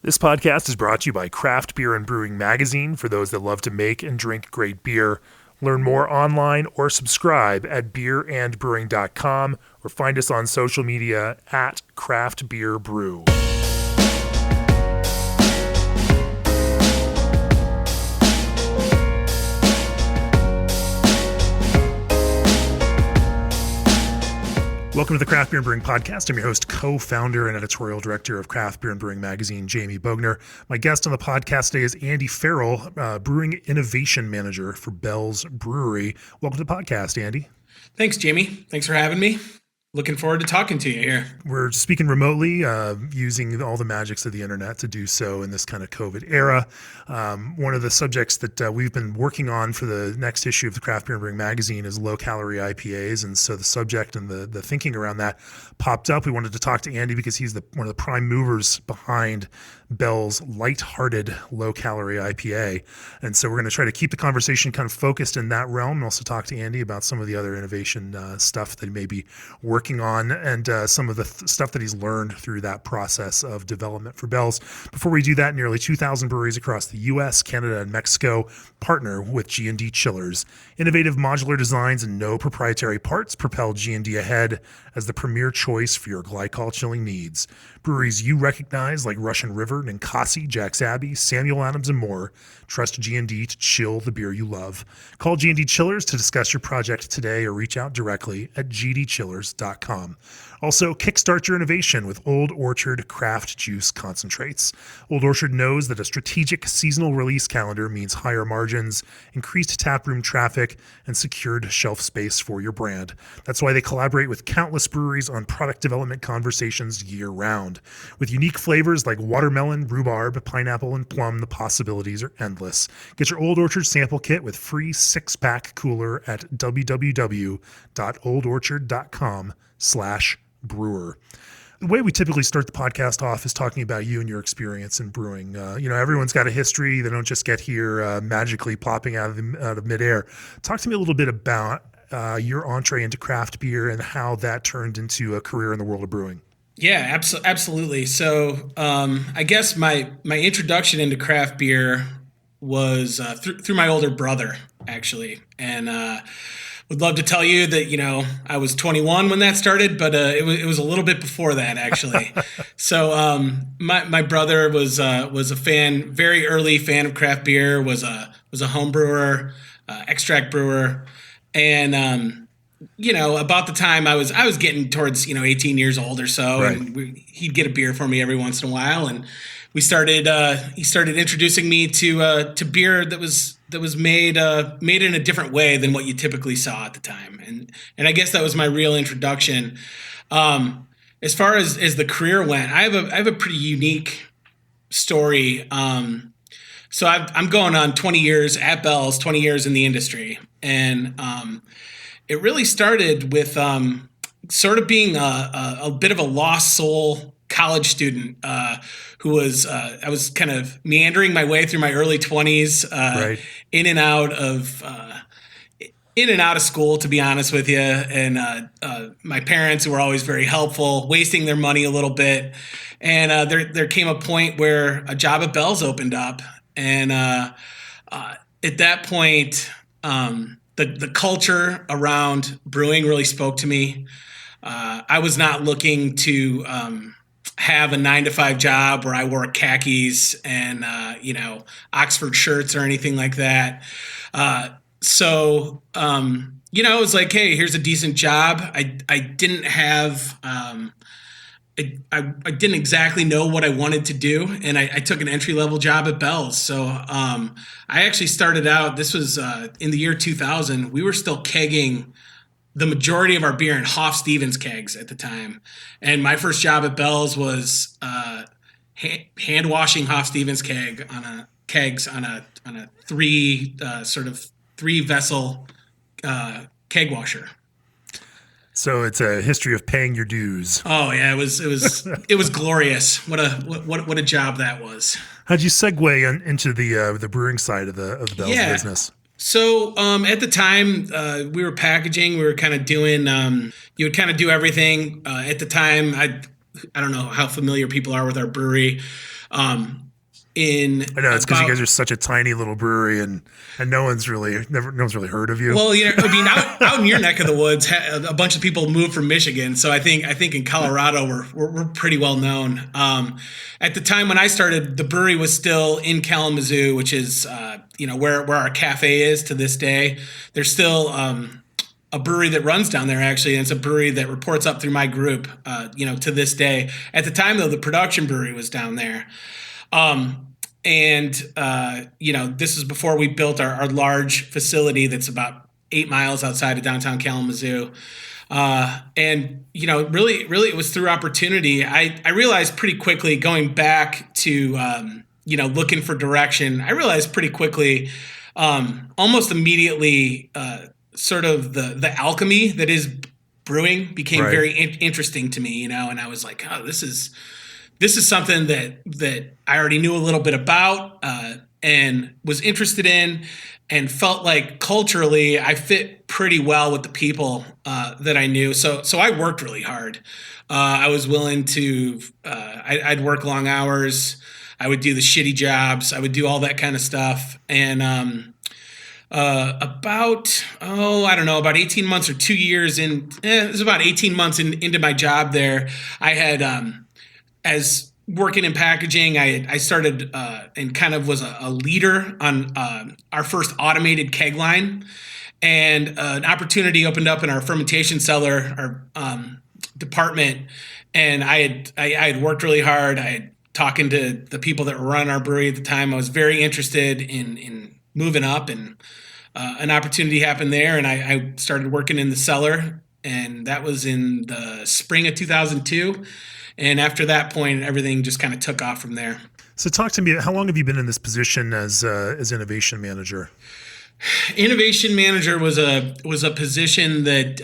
This podcast is brought to you by Craft Beer and Brewing Magazine for those that love to make and drink great beer. Learn more online or subscribe at beerandbrewing.com or find us on social media at Craft Beer Brew. Welcome to the Craft Beer and Brewing Podcast. I'm your host, co-founder, and editorial director of Craft Beer and Brewing Magazine, Jamie Bogner. My guest on the podcast today is Andy Farrell, Brewing Innovation Manager for Bell's Brewery. Welcome to the podcast, Andy. Thanks, Jamie. Thanks for having me. Looking forward to talking to you here. We're speaking remotely, using all the magics of the internet to do so in this kind of COVID era. One of the subjects that we've been working on for the next issue of the Craft Beer and Brewing Magazine is low-calorie IPAs. And so the subject and the thinking around that popped up. We wanted to talk to Andy because he's one of the prime movers behind Bell's light-hearted low-calorie IPA. And so we're going to try to keep the conversation kind of focused in that realm and also talk to Andy about some of the other innovation stuff that he may be working on and some of the stuff that he's learned through that process of development for Bell's. Before we do that, nearly 2,000 breweries across the U.S., Canada, and Mexico partner with G&D Chillers. Innovative modular designs and no proprietary parts propel G&D ahead as the premier choice for your glycol chilling needs. Breweries you recognize like Russian River, Ninkasi, Jack's Abbey, Samuel Adams, and more. Trust G&D to chill the beer you love. Call G&D Chillers to discuss your project today or reach out directly at gdchillers.com. Also, kickstart your innovation with Old Orchard Craft Juice Concentrates. Old Orchard knows that a strategic seasonal release calendar means higher margins, increased taproom traffic, and secured shelf space for your brand. That's why they collaborate with countless breweries on product development conversations year-round. With unique flavors like watermelon, rhubarb, pineapple, and plum, the possibilities are endless. Get your Old Orchard sample kit with free 6-pack cooler at www.oldorchard.com/brewer. The way we typically start the podcast off is talking about you and your experience in brewing. Everyone's got a history. They don't just get here magically popping out of midair. Talk to me a little bit about your entree into craft beer and how that turned into a career in the world of brewing. Yeah, absolutely. So I guess my introduction into craft beer was through my older brother, actually. And would love to tell you that, I was 21 when that started, but it was a little bit before that, actually. So my brother was a fan, very early fan of craft beer, was a home brewer, extract brewer. And, about the time I was getting towards, 18 years old or so, right. And he'd get a beer for me every once in a while. And he started introducing me to beer that was made in a different way than what you typically saw at the time. And I guess that was my real introduction. As far as the career went, I have a pretty unique story. So I'm going on 20 years at Bell's, 20 years in the industry. And it really started with sort of being a bit of a lost soul college student who was I was kind of meandering my way through my early 20s, right. in and out of school, to be honest with you. And my parents were always very helpful, wasting their money a little bit. And there came a point where a job at Bell's opened up. And at that point, the culture around brewing really spoke to me. I was not looking to have a 9-to-5 job where I wore khakis and Oxford shirts or anything like that. So it was like, hey, here's a decent job. I didn't have I didn't exactly know what I wanted to do, and I took an entry-level job at Bell's. So I actually started out, this was in the year 2000, we were still kegging the majority of our beer in Hoff Stevens kegs at the time. And my first job at Bell's was hand washing Hoff Stevens kegs on a three vessel keg washer. So it's a history of paying your dues. Oh yeah, it was glorious. What a job that was. How'd you segue into the brewing side of the Bell's business? So at the time, we were packaging. We were kind of doing. You would kind of do everything. At the time, I don't know how familiar people are with our brewery. In I know it's because you about guys are such a tiny little brewery, and no one's really heard of you. Well, I mean, out in your neck of the woods, a bunch of people moved from Michigan, so I think in Colorado we're pretty well known. At the time when I started, the brewery was still in Kalamazoo, which is where our cafe is to this day. There's still a brewery that runs down there actually, and it's a brewery that reports up through my group, to this day. At the time though, the production brewery was down there. This is before we built our large facility that's about 8 miles outside of downtown Kalamazoo. Really, it was through opportunity. I realized pretty quickly going back to, looking for direction, I realized pretty quickly, almost immediately, sort of the alchemy that is brewing became Right. very interesting to me, and I was like, oh, this is something that I already knew a little bit about and was interested in, and felt like culturally I fit pretty well with the people that I knew. So I worked really hard. I was willing to. I'd work long hours. I would do the shitty jobs. I would do all that kind of stuff. And about 18 months or 2 years in. It was about 18 months into my job there. I had. As working in packaging, I started and kind of was a leader on our first automated keg line, and an opportunity opened up in our fermentation cellar, our department, and I had worked really hard. I had talking to the people that were running our brewery at the time. I was very interested in moving up, and an opportunity happened there, and I started working in the cellar, and that was in the spring of 2002. And after that point, everything just kind of took off from there. So talk to me. How long have you been in this position as innovation manager? Innovation manager was a position that.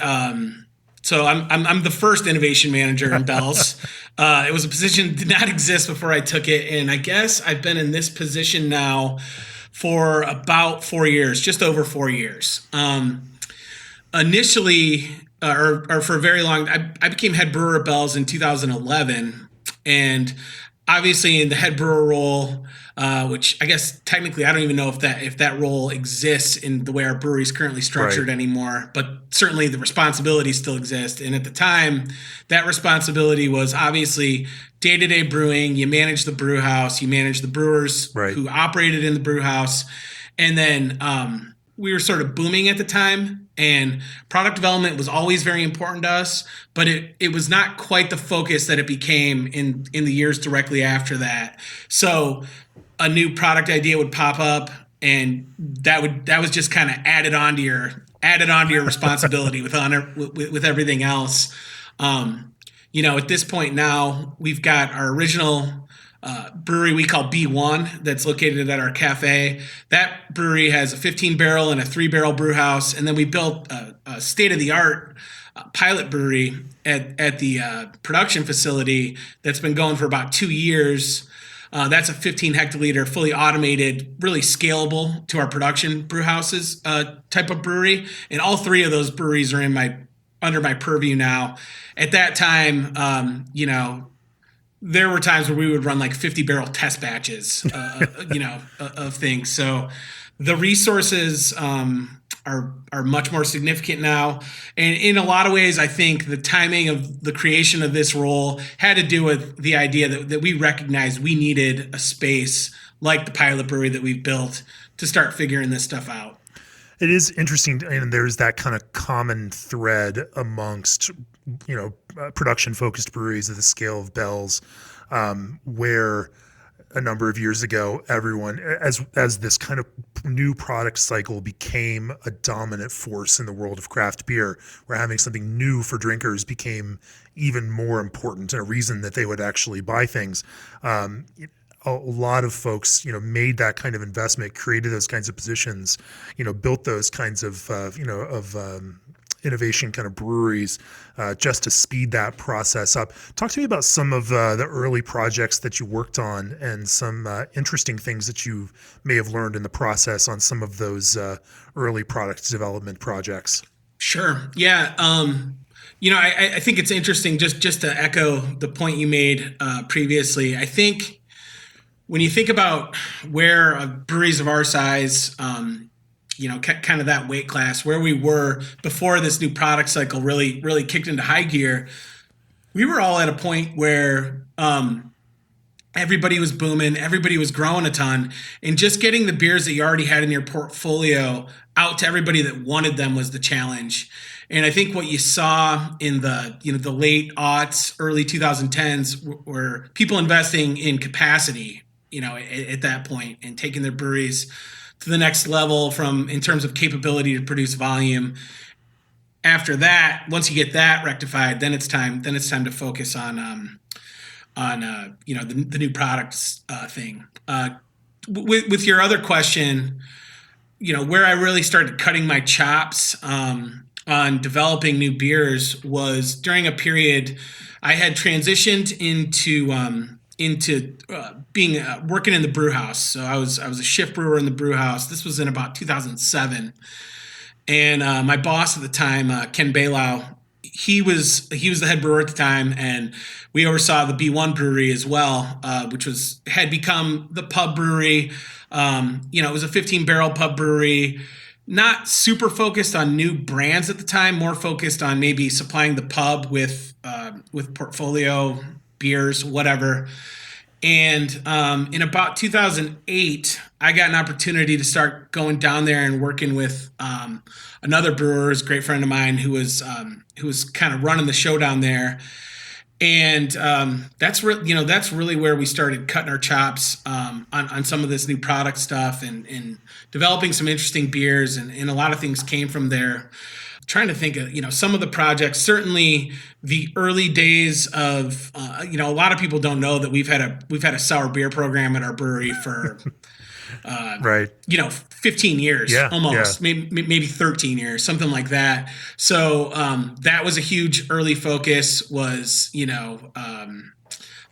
So I'm the first innovation manager in Bell's. It was a position that did not exist before I took it, and I guess I've been in this position now for about 4 years, just over 4 years. Initially. Or for a very long, I became head brewer at Bell's in 2011, and obviously in the head brewer role, which I guess technically I don't even know if that role exists in the way our brewery is currently structured anymore, but certainly the responsibilities still exist. And at the time, that responsibility was obviously day-to-day brewing. You manage the brew house, you manage the brewers who operated in the brew house, and then we were sort of booming at the time. And product development was always very important to us, but it was not quite the focus that it became in the years directly after that. So a new product idea would pop up, and that was just kind of added onto your responsibility with everything else. At this point now, we've got our original brewery we call B1 that's located at our cafe. That brewery has a 15-barrel and a 3-barrel brew house, and then we built a state-of-the-art pilot brewery at the production facility that's been going for about 2 years. That's a 15 hectoliter, fully automated, really scalable to our production brew houses type of brewery, and all three of those breweries are under my purview now. At that time, there were times where we would run like 50-barrel test batches, of things. So the resources are much more significant now. And in a lot of ways, I think the timing of the creation of this role had to do with the idea that we recognized we needed a space like the pilot brewery that we've built to start figuring this stuff out. It is interesting, and there's that kind of common thread amongst, production-focused breweries at the scale of Bell's, where a number of years ago, everyone, as this kind of new product cycle became a dominant force in the world of craft beer, where having something new for drinkers became even more important and a reason that they would actually buy things. A lot of folks, made that kind of investment, created those kinds of positions, built those kinds of, innovation kind of breweries, just to speed that process up. Talk to me about some of the early projects that you worked on and some interesting things that you may have learned in the process on some of those early product development projects. Sure. Yeah. I think it's interesting just to echo the point you made previously. I think when you think about where breweries of our size, kind of that weight class, where we were before this new product cycle really kicked into high gear, we were all at a point where everybody was booming, everybody was growing a ton, and just getting the beers that you already had in your portfolio out to everybody that wanted them was the challenge. And I think what you saw in the late aughts, early 2010s were people investing in capacity, at that point, and taking their breweries to the next level in terms of capability to produce volume. After that, once you get that rectified, then it's time to focus on the new products thing. With your other question, where I really started cutting my chops on developing new beers was during a period I had transitioned into being working in the brew house. So I was a shift brewer in the brew house. This was in about 2007, and my boss at the time, Ken Bailow, he was the head brewer at the time, and we oversaw the B1 brewery as well, which had become the pub brewery. It was a 15-barrel pub brewery, not super focused on new brands at the time, more focused on maybe supplying the pub with portfolio beers, whatever. And in about 2008, I got an opportunity to start going down there and working with another brewer, a great friend of mine, who was kind of running the show down there. And that's really where we started cutting our chops on some of this new product stuff and developing some interesting beers, and a lot of things came from there. Trying to think of some of the projects. Certainly, the early days of a lot of people don't know that we've had a sour beer program at our brewery for right. 15 years, almost, maybe 13 years, something like that. So that was a huge early focus, was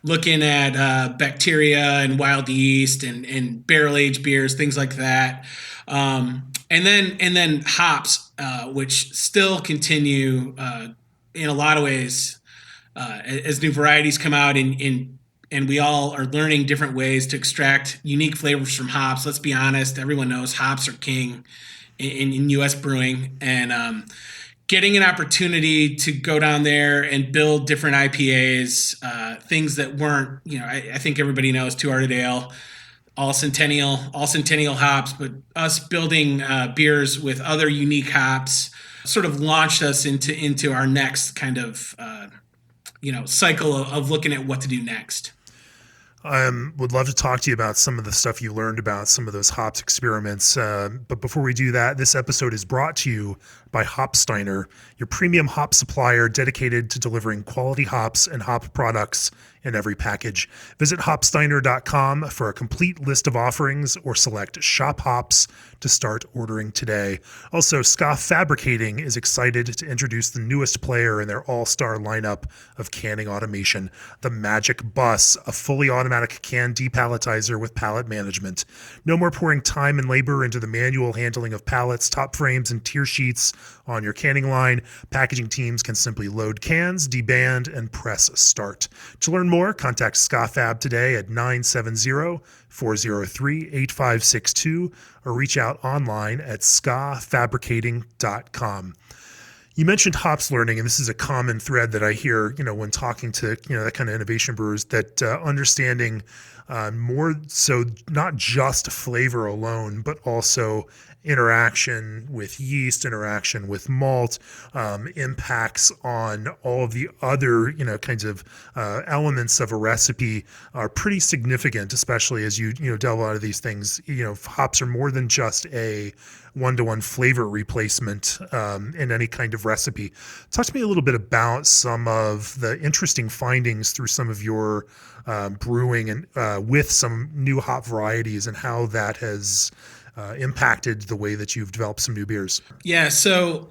looking at bacteria and wild yeast and barrel aged beers, things like that. And then hops, which still continue in a lot of ways as new varieties come out, and we all are learning different ways to extract unique flavors from hops. Let's be honest, everyone knows hops are king in U.S. brewing, and getting an opportunity to go down there and build different IPAs, things that weren't, I think everybody knows Two Hearted Ale, all centennial hops, but us building beers with other unique hops sort of launched us into our next kind of cycle of looking at what to do next. Would love to talk to you about some of the stuff you learned about some of those hops experiments. But before we do that, this episode is brought to you by Hopsteiner, your premium hop supplier dedicated to delivering quality hops and hop products in every package. Visit hopsteiner.com for a complete list of offerings, or select Shop Hops to start ordering today. Also, Ska Fabricating is excited to introduce the newest player in their all-star lineup of canning automation, the Magic Bus, a fully automatic can depalletizer with pallet management. No more pouring time and labor into the manual handling of pallets, top frames, and tier sheets on your canning line. Packaging teams can simply load cans, deband, and press start. To learn more, contact SkaFab today at 970-403-8562 or reach out online at skafabricating.com. You mentioned hops learning, and this is a common thread that I hear, when talking to, that kind of innovation brewers, that understanding more so not just flavor alone, but also interaction with yeast, interaction with malt, impacts on all of the other, kinds of elements of a recipe are pretty significant, especially as you delve out of these things. Hops are more than just a one-to-one flavor replacement in any kind of recipe. Talk to me a little bit about some of the interesting findings through some of your brewing and with some new hop varieties, and how that has impacted the way that you've developed some new beers. Yeah, so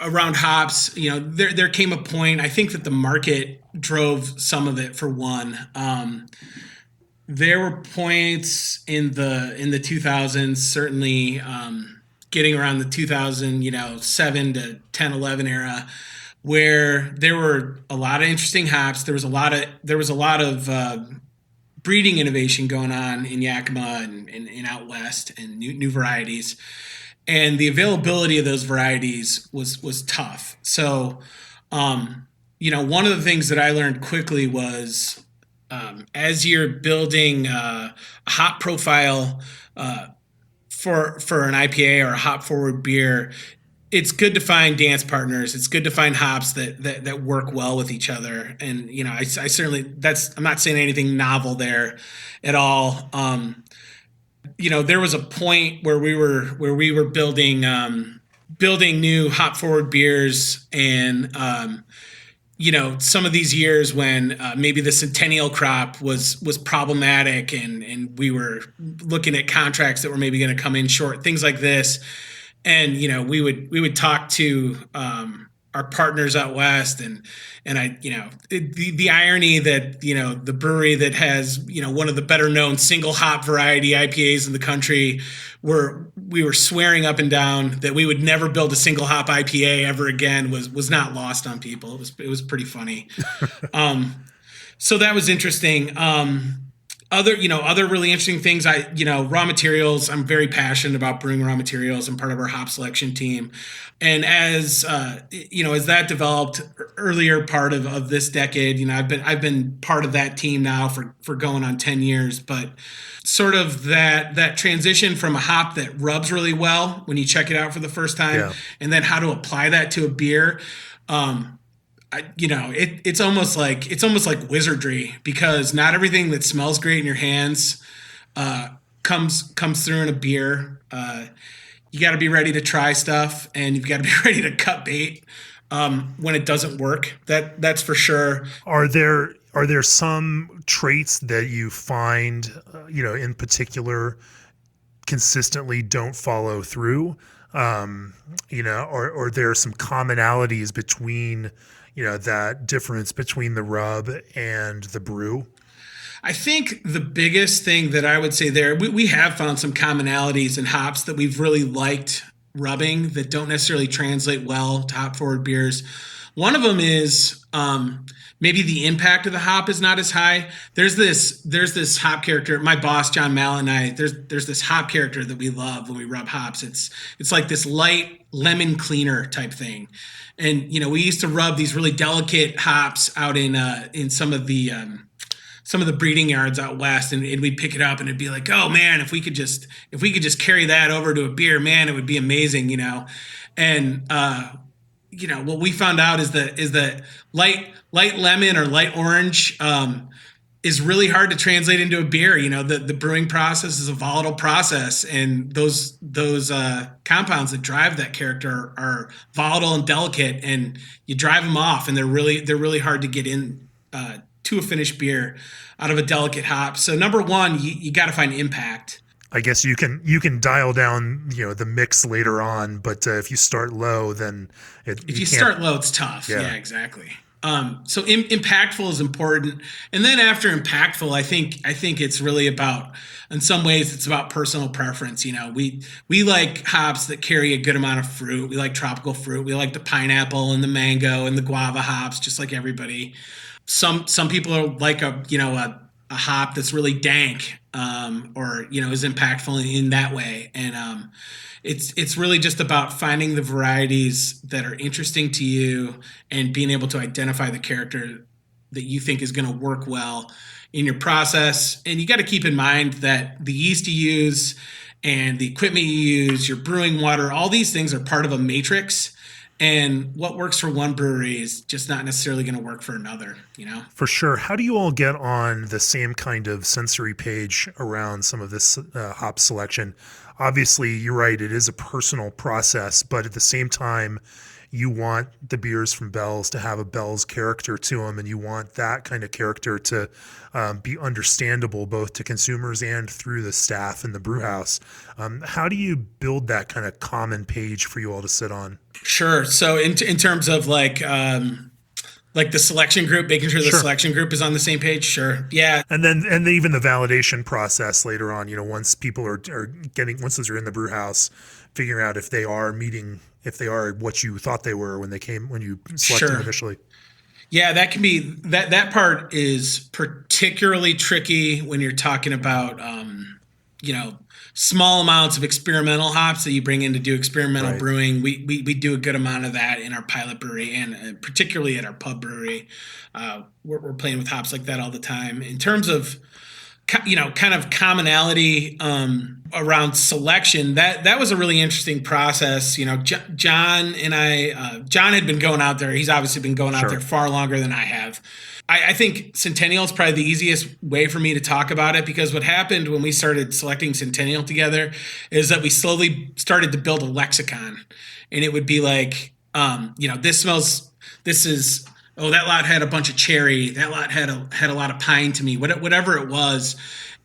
around hops, there came a point, I think, that the market drove some of it. For one, there were points in the 2000s, certainly getting around the 2007 to 10, 11 era, where there were a lot of interesting hops. There was a lot of breeding innovation going on in Yakima and out west, and new varieties, and the availability of those varieties was tough. So, one of the things that I learned quickly was, as you're building a hop profile for an IPA or a hop forward beer, it's good to find dance partners. It's good to find hops that work well with each other. And I certainly, I'm not saying anything novel there at all. There was a point where we were building new hop forward beers, and some of these years when maybe the centennial crop was problematic, and we were looking at contracts that were maybe going to come in short, things like this. And we would talk to our partners out west, and the irony that the brewery that has one of the better known single hop variety IPAs in the country, we were swearing up and down that we would never build a single hop IPA ever again, was not lost on people. It was pretty funny. So that was interesting. Other really interesting things. Raw materials. I'm very passionate about brewing raw materials. I'm part of our hop selection team, and as that developed earlier part of this decade, I've been part of that team now for going on 10 years. But sort of that transition from a hop that rubs really well when you check it out for the first time, and then how to apply that to a beer. It's almost like wizardry, because not everything that smells great in your hands comes through in a beer. You got to be ready to try stuff, and you've got to be ready to cut bait when it doesn't work. That's for sure. Are there some traits that you find in particular consistently don't follow through? Or there are some commonalities between that difference between the rub and the brew? I think the biggest thing that I would say there, we have found some commonalities in hops that we've really liked rubbing that don't necessarily translate well to hop forward beers. One of them is maybe the impact of the hop is not as high. There's this hop character. My boss John Mallett and I, there's this hop character that we love when we rub hops. It's like this light lemon cleaner type thing. And we used to rub these really delicate hops out in some of the breeding yards out west, and we'd pick it up and it'd be like, oh man, if we could just carry that over to a beer, man, it would be amazing, And what we found out is that light lemon or light orange is really hard to translate into a beer. The brewing process is a volatile process, and those compounds that drive that character are volatile and delicate, and you drive them off, and they're really hard to get in to a finished beer out of a delicate hop. So number one, you got to find impact. I guess you can dial down the mix later on, but if you start low, then if you start low, it's tough. Yeah exactly. So impactful is important. And then after impactful, I think it's really about, in some ways, it's about personal preference. We like hops that carry a good amount of fruit. We like tropical fruit. We like the pineapple and the mango and the guava hops, just like everybody. Some people are like a hop that's really dank, or is impactful in that way. And it's really just about finding the varieties that are interesting to you and being able to identify the character that you think is going to work well in your process. And you got to keep in mind that the yeast you use and the equipment you use, your brewing water, all these things are part of a matrix. And what works for one brewery is just not necessarily going to work for another, For sure. How do you all get on the same kind of sensory page around some of this hop selection? Obviously, you're right, it is a personal process, but at the same time, you want the beers from Bell's to have a Bell's character to them, and you want that kind of character to be understandable both to consumers and through the staff in the brew house. How do you build that kind of common page for you all to sit on? Sure. So in terms of like the selection group, making sure the selection group is on the same page. Sure. Yeah. And then even the validation process later on, once people are once those are in the brew house, figuring out if they are what you thought they were when you selected them initially. Yeah, that can be that part is particularly tricky when you're talking about you know, small amounts of experimental hops that you bring in to do experimental Right. brewing. We do a good amount of that in our pilot brewery and particularly at our pub brewery. We're playing with hops like that all the time. In terms of kind of commonality around selection, that was a really interesting process. John and I, John had been going out there. He's obviously been going out Sure. there far longer than I have. I think Centennial is probably the easiest way for me to talk about it, because what happened when we started selecting Centennial together is that we slowly started to build a lexicon, and it would be like, this smells, this is, oh, that lot had a bunch of cherry, that lot had a lot of pine to me, whatever it was,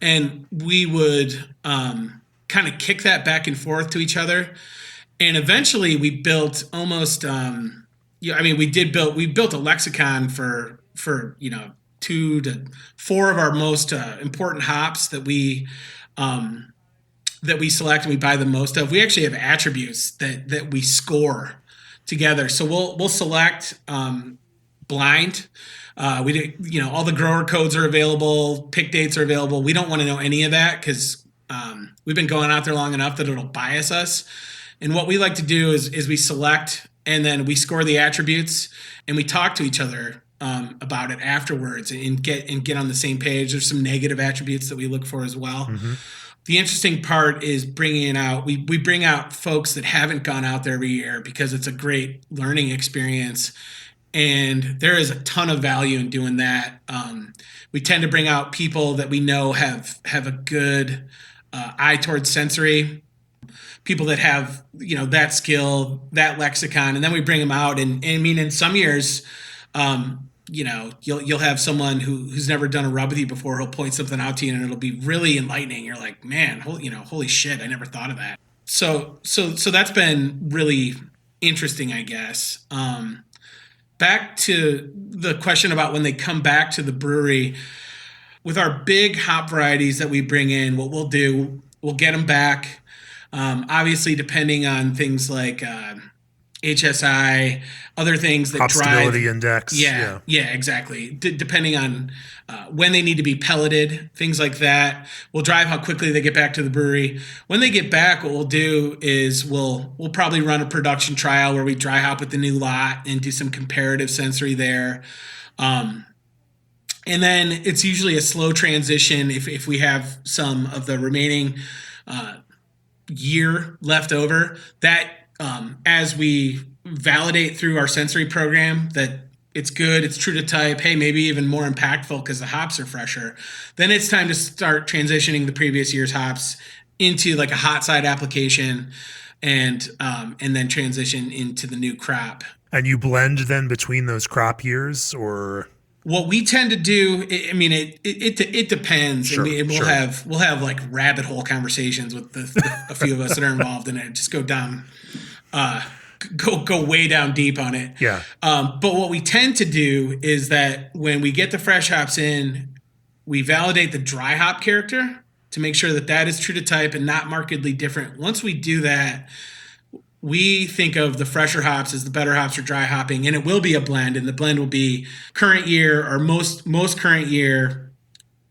and we would kind of kick that back and forth to each other, and eventually we built almost, we built a lexicon for 2 to 4 of our most important hops that we select and we buy the most of. We actually have attributes that we score together. So we'll select blind. We do, all the grower codes are available, pick dates are available. We don't want to know any of that because we've been going out there long enough that it'll bias us. And what we like to do is we select and then we score the attributes and we talk to each other about it afterwards and get on the same page. There's some negative attributes that we look for as well. Mm-hmm. The interesting part is we bring out folks that haven't gone out there every year because it's a great learning experience. And there is a ton of value in doing that. We tend to bring out people that we know have a good eye towards sensory, people that have, that skill, that lexicon, and then we bring them out. And I mean, in some years, you'll have someone who's never done a rub with you before. He'll point something out to you, and it'll be really enlightening. You're like, man, holy shit, I never thought of that. So that's been really interesting, I guess. Back to the question about when they come back to the brewery, with our big hop varieties that we bring in, what we'll do, we'll get them back. Obviously, depending on things like HSI, other things that hop drive stability index. Yeah, exactly. Depending on when they need to be pelleted, things like that, will drive how quickly they get back to the brewery. When they get back, what we'll do is we'll probably run a production trial where we dry hop with the new lot and do some comparative sensory there. And then it's usually a slow transition if we have some of the remaining year left over, that as we validate through our sensory program that it's good, it's true to type, hey, maybe even more impactful because the hops are fresher, then it's time to start transitioning the previous year's hops into like a hot side application and then transition into the new crop. And you blend then between those crop years, or? What we tend to do, it depends. Sure, We'll have like rabbit hole conversations with a few of us that are involved in it. Just go down, go way down deep on it. Yeah. But what we tend to do is that when we get the fresh hops in, we validate the dry hop character to make sure that is true to type and not markedly different. Once we do that, we think of the fresher hops as the better hops for dry hopping, and it will be a blend, and the blend will be current year or most current year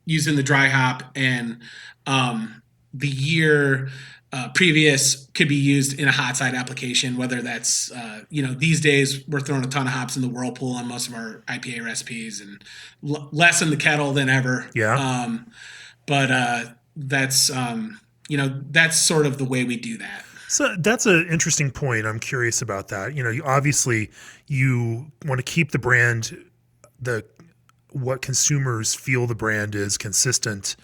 using the dry hop, and the year previous could be used in a hot side application, whether that's, these days we're throwing a ton of hops in the whirlpool on most of our IPA recipes and less in the kettle than ever. Yeah. But that's, that's sort of the way we do that. So that's an interesting point. I'm curious about that. Obviously you want to keep the brand, what consumers feel the brand is consistent,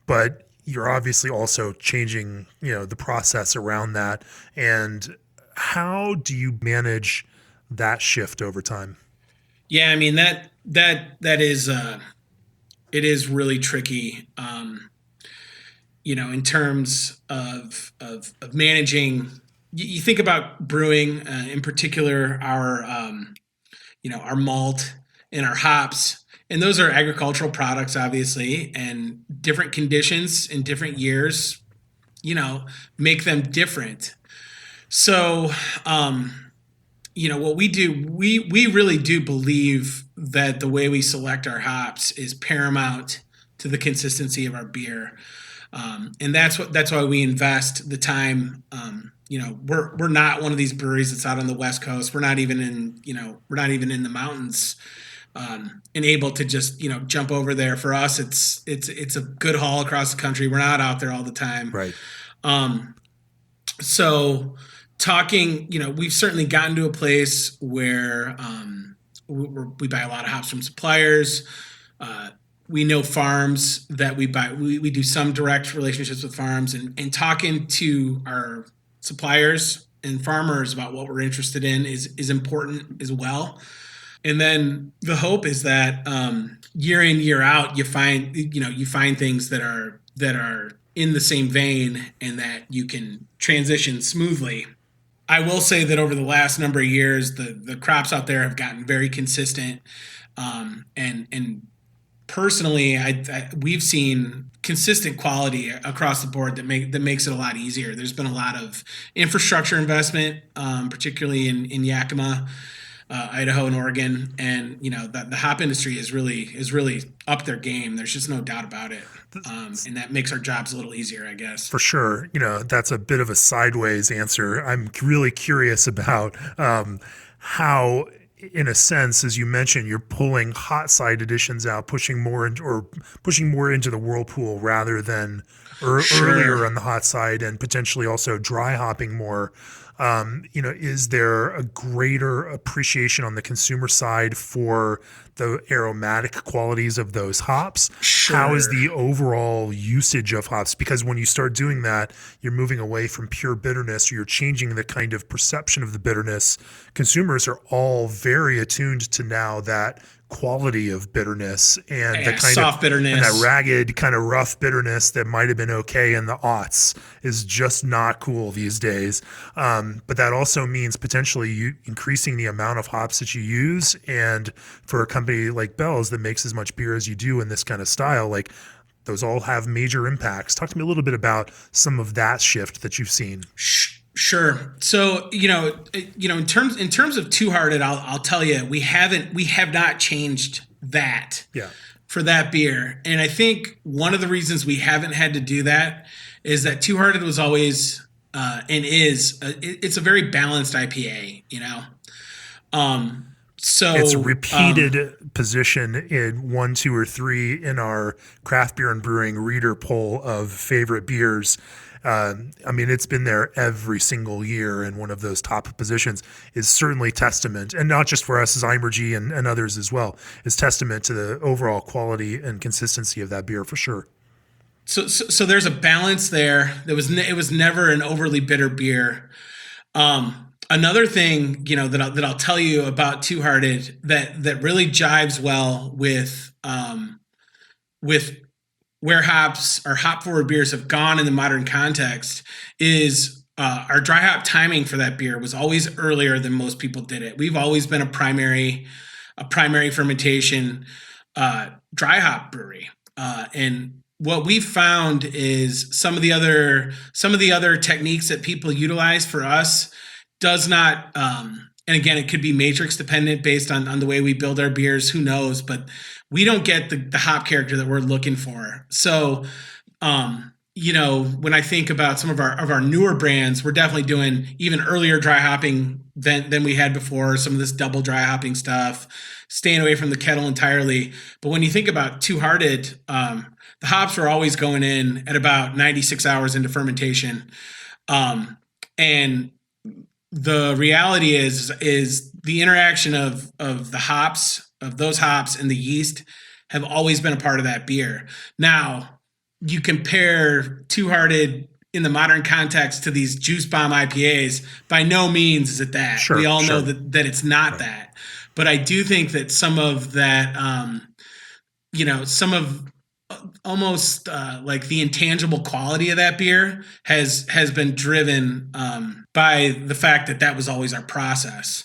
but you're obviously also changing, the process around that. And how do you manage that shift over time? Yeah, I mean, that is, it is really tricky. In terms of managing, you think about brewing, in particular, our malt and our hops, and those are agricultural products, obviously, and different conditions in different years, make them different. So, what we do, we really do believe that the way we select our hops is paramount to the consistency of our beer. And that's why we invest the time. We're not one of these breweries that's out on the West Coast. We're not even in the mountains, and able to just jump over there. For us, it's a good haul across the country. We're not out there all the time. Right. So talking, we've certainly gotten to a place where we buy a lot of hops from suppliers. We know farms that we buy. We do some direct relationships with farms, and talking to our suppliers and farmers about what we're interested in is important as well. And then the hope is that year in, year out, you find things that are in the same vein and that you can transition smoothly. I will say that over the last number of years, the crops out there have gotten very consistent, and personally, we've seen consistent quality across the board that makes it a lot easier. There's been a lot of infrastructure investment, particularly in Yakima, Idaho, and Oregon, and the hop industry is really up their game. There's just no doubt about it, and that makes our jobs a little easier, I guess. For sure. That's a bit of a sideways answer. I'm really curious about how, in a sense, as you mentioned, you're pulling hot side additions out, pushing more into the whirlpool rather than earlier on the hot side, and potentially also dry hopping more. Is there a greater appreciation on the consumer side for the aromatic qualities of those hops? Sure. How is the overall usage of hops? Because when you start doing that, you're moving away from pure bitterness, or you're changing the kind of perception of the bitterness. Consumers are all very attuned to now that quality of bitterness and the kind soft of bitterness, and that ragged kind of rough bitterness that might have been okay in the aughts is just not cool these days. But that also means potentially you increasing the amount of hops that you use. And for a company like Bell's that makes as much beer as you do in this kind of style, like, those all have major impacts. Talk to me a little bit about some of that shift that you've seen. Sure. So, in terms of Two Hearted, I'll tell you, we have not changed that. Yeah. For that beer. And I think one of the reasons we haven't had to do that is that Two Hearted was always it's a very balanced IPA, So it's a repeated position in 1, 2, or 3 in our craft beer and brewing reader poll of favorite beers. It's been there every single year, and one of those top positions is certainly testament, and not just for us as Imergy and others as well, is testament to the overall quality and consistency of that beer for sure. So there's a balance there. It was never an overly bitter beer. Another thing, that I'll tell you about Two Hearted that really jives well with where hops or hop forward beers have gone in the modern context is our dry hop timing for that beer was always earlier than most people did it. We've always been a primary fermentation dry hop brewery, and what we've found is some of the other techniques that people utilize for us does not, and again, it could be matrix dependent based on the way we build our beers, who knows, but we don't get the hop character that we're looking for. So, when I think about some of our newer brands, we're definitely doing even earlier dry hopping than we had before, some of this double dry hopping stuff, staying away from the kettle entirely. But when you think about Two Hearted, the hops were always going in at about 96 hours into fermentation. And the reality is the interaction of the hops, of those hops and the yeast, have always been a part of that beer. Now, you compare Two Hearted in the modern context to these juice bomb IPAs, by no means is it that. Sure, we all know that it's not that. But I do think that some of that, some of almost like the intangible quality of that beer has been driven by the fact that was always our process.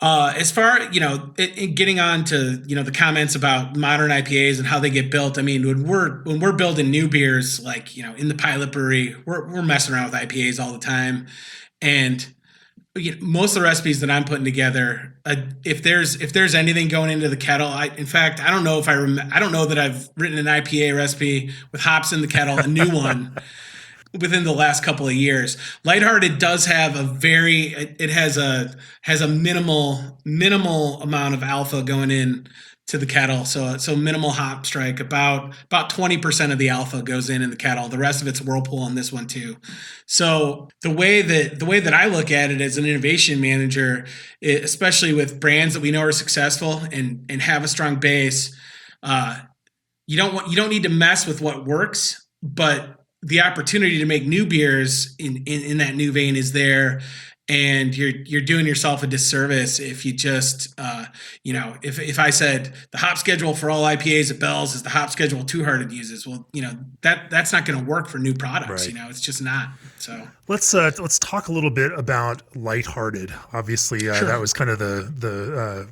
As far getting on to the comments about modern IPAs and how they get built, when we're building new beers, like in the pilot brewery, we're messing around with IPAs all the time, and most of the recipes that I'm putting together, if there's anything going into the kettle, in fact, I don't know if I don't know that I've written an IPA recipe with hops in the kettle, a new one, within the last couple of years. Lighthearted does have it has a minimal amount of alpha going in to the kettle, so minimal hop strike. About 20% of the alpha goes in the kettle. The rest of it's whirlpool on this one too. So the way that I look at it as an innovation manager, especially with brands that we know are successful and have a strong base, you don't need to mess with what works, but the opportunity to make new beers in that new vein is there, and you're doing yourself a disservice if you just if I said the hop schedule for all IPAs at Bell's is the hop schedule Two Hearted uses, well, that's not going to work for new products. Right. It's just not. So let's talk a little bit about Lighthearted. Obviously, Sure. that was kind of the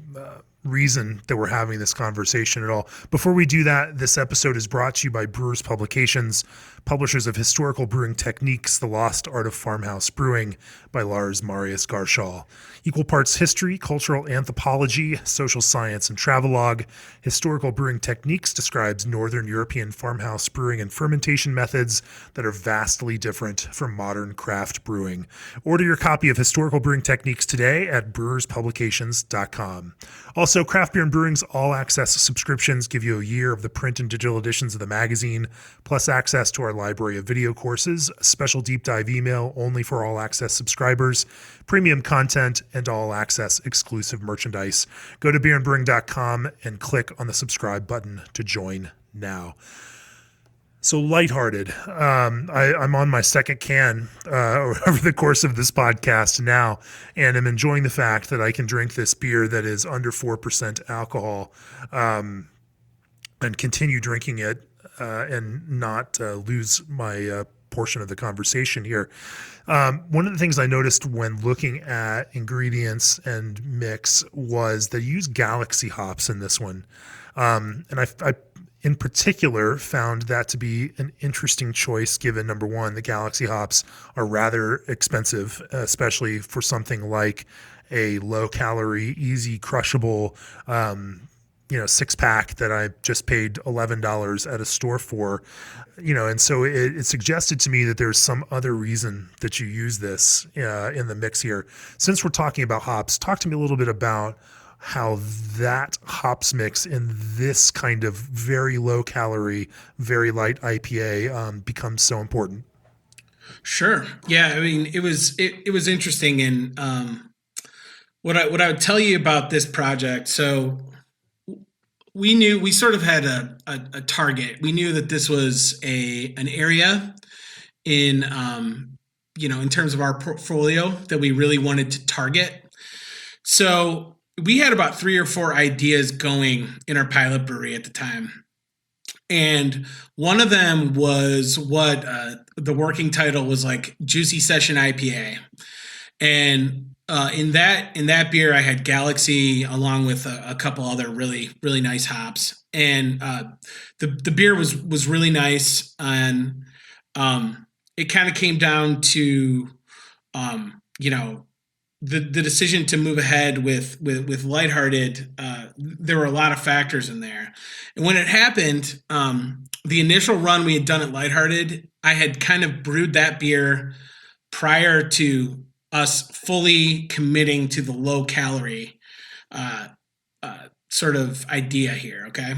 reason that we're having this conversation at all. Before we do that, this episode is brought to you by Brewers Publications, publishers of Historical Brewing Techniques, The Lost Art of Farmhouse Brewing by Lars Marius Garshall. Equal parts history, cultural anthropology, social science, and travelogue. Historical Brewing Techniques describes Northern European farmhouse brewing and fermentation methods that are vastly different from modern craft brewing. Order your copy of Historical Brewing Techniques today at brewerspublications.com. Also, Craft Beer and Brewing's all-access subscriptions give you a year of the print and digital editions of the magazine, plus access to our library of video courses, a special deep dive email only for all-access subscribers, premium content, and all-access exclusive merchandise. Go to beerandbrewing.com and click on the subscribe button to join now. So Lighthearted, I'm on my second can over the course of this podcast now, and I'm enjoying the fact that I can drink this beer that is under 4% alcohol and continue drinking it and not lose my portion of the conversation here. One of the things I noticed when looking at ingredients and mix was they use Galaxy hops in this one. And I in particular found that to be an interesting choice, given, number one, the Galaxy hops are rather expensive, especially for something like a low-calorie, easy crushable, 6-pack that I just paid $11 at a store for, and so it suggested to me that there's some other reason that you use this in the mix here. Since we're talking about hops, talk to me a little bit about how that hops mix in this kind of very low calorie, very light IPA becomes so important. Sure. Yeah. I mean, it was interesting. And what I would tell you about this project. So we sort of had a target. We knew that this was an area in in terms of our portfolio that we really wanted to target. So we had about 3 or 4 ideas going in our pilot brewery at the time. And one of them was what the working title was, like Juicy Session IPA. And in that beer, I had Galaxy along with a couple other really, really nice hops. And the beer was really nice. And it kind of came down to, the decision to move ahead with Lighthearted. There were a lot of factors in there. And when it happened, the initial run we had done at Lighthearted, I had kind of brewed that beer prior to us fully committing to the low calorie sort of idea here. Okay.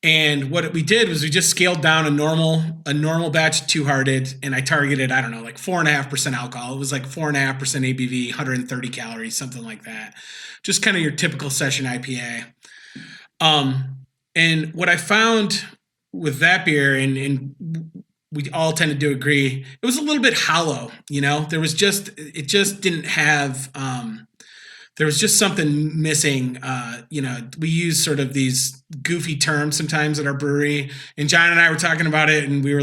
And what we did was we just scaled down a normal batch of Two Hearted, and I targeted, I don't know, like 4.5% alcohol. It was like 4.5% ABV, 130 calories, something like that. Just kind of your typical session IPA. And what I found with that beer, and we all tended to agree, it was a little bit hollow. It just didn't have. There was just something missing. We use sort of these goofy terms sometimes at our brewery. And John and I were talking about it, and we were